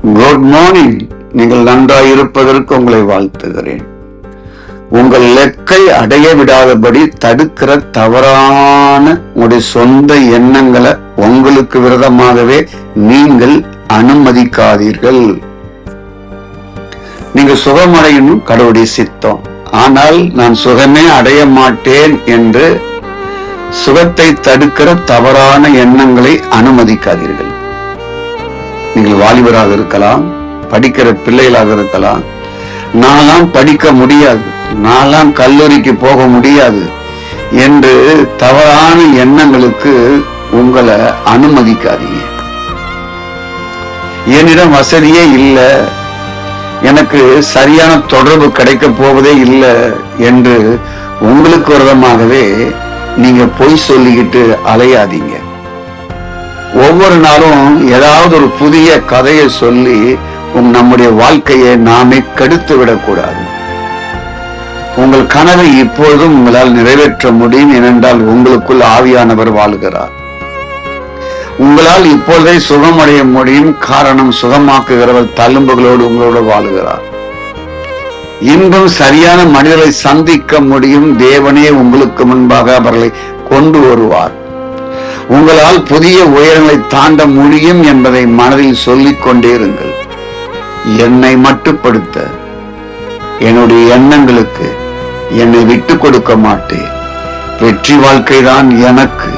Good morning. நீங்கள் நன்றாய் இருப்பதற்கு உங்களை வாழ்த்துகிறேன். உங்கள் இலக்கை அடைய விடாதபடி தடுக்கிற தவறான உங்களுடைய சொந்த எண்ணங்களை உங்களுக்கு விரோதமாகவே நீங்கள் அனுமதிக்காதீர்கள். நீங்க சுகமடையணும் கடவுளுடைய சித்தம். ஆனால் நான் சுகமே அடைய மாட்டேன் என்று சுகத்தை தடுக்கிற தவறான எண்ணங்களை அனுமதிக்காதீர்கள். நீங்கள் வாலிபராக இருக்கலாம், படிக்கிற பிள்ளைகளாக இருக்கலாம். நான்லாம் படிக்க முடியாது, நான்லாம் கல்லூரிக்கு போக முடியாது என்று தவறான எண்ணங்களுக்கு உங்களை அனுமதிக்காதீங்க. என்னிடம் வசதியே இல்லை, எனக்கு சரியான தொடர்பு கிடைக்க போவதே இல்லை என்று உங்களுக்கு விரோதமாகவே நீங்க பொய் சொல்லிக்கிட்டு அலையாதீங்க. ஒவ்வொரு நாளும் ஏதாவது ஒரு புதிய கதையை சொல்லி நம்முடைய வாழ்க்கையை நாமே கெடுத்து விடக்கூடாது. உங்கள் கனவை இப்பொழுதும் உங்களால் நிறைவேற்ற முடியும். ஏனென்றால் உங்களுக்குள் ஆவியானவர் வாழ்கிறார். உங்களால் இப்பொழுதே சுகமடைய முடியும். காரணம், சுகமாக்குகிறவர் தழும்புகளோடு உங்களோடு வாழ்கிறார். இன்றும் சரியான மனிதரை சந்திக்க முடியும். தேவனே உங்களுக்கு முன்பாக அவர்களை கொண்டு வருவார். உங்களால் புதிய உயரங்களை தாண்ட முடியும் என்பதை மனதில் சொல்லிக் கொண்டே இருங்கள். என்னை மட்டுப்படுத்த, என்னுடைய எண்ணங்களுக்கு என்னை விட்டு கொடுக்க மாட்டேன். வெற்றி வாழ்க்கைதான் எனக்கு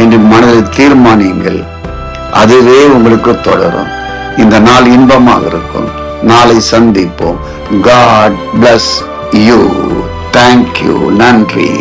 என்று மனதில் தீர்மானியுங்கள். அதுவே உங்களுக்கு தொடரும். இந்த நாள் இன்பமாக இருக்கும். நாளை சந்திப்போம். God bless you. Thank you. நன்றி.